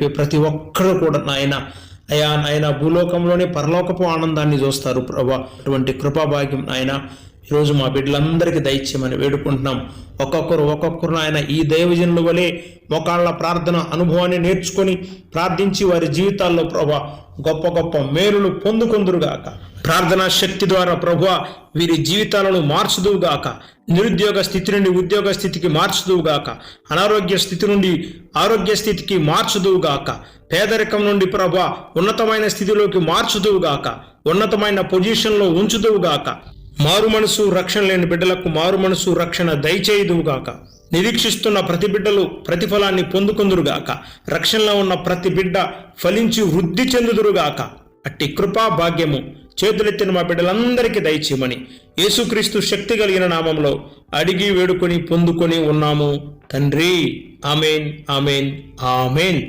ప్రతి ఒక్కరు కూడా నాయన అయా నాయన భూలోకంలోనే పరలోకపు ఆనందాన్ని చూస్తారు ప్రభా. అటువంటి కృపాభాగ్యం నాయన ఈరోజు మా బిడ్డలందరికీ దయచేయమని వేడుకుంటున్నాం. ఒక్కొక్కరు నాయన ఈ దైవజనుల వలె మోకాళ్ళ ప్రార్థన అనుభవాన్ని నేర్చుకొని ప్రార్థించి వారి జీవితాల్లో ప్రభా గొప్ప గొప్ప మేలులు పొందుకొందురుగాక. ప్రార్థనా శక్తి ద్వారా ప్రభువా వీరి జీవితాలను మార్చుదువుగాక. నిరుద్యోగ స్థితి నుండి ఉద్యోగ స్థితికి మార్చుదువుగాక. అనారోగ్య స్థితి నుండి ఆరోగ్య స్థితికి మార్చుదువుగాక. పేదరికం నుండి ప్రభువా ఉన్నతమైన స్థితిలోకి మార్చుదువుగాక. ఉన్నతమైన పొజిషన్లో ఉంచుదువుగాక. మారు మనసు రక్షణ లేని బిడ్డలకు మారు మనసు రక్షణ దయచేయుదువుగాక. నిరీక్షిస్తున్న ప్రతి బిడ్డలు ప్రతిఫలాన్ని పొందుకొందురుగాక. రక్షణలో ఉన్న ప్రతి బిడ్డ ఫలించి వృద్ధి చెందుదురుగాక. అట్టి కృపా భాగ్యము చేతులెత్తిన మా బిడ్డలందరికీ దయచేయమని యేసుక్రీస్తు శక్తి కలిగిన నామంలో అడిగి వేడుకొని పొందుకొని ఉన్నాము తండ్రి. Amen, amen, amen.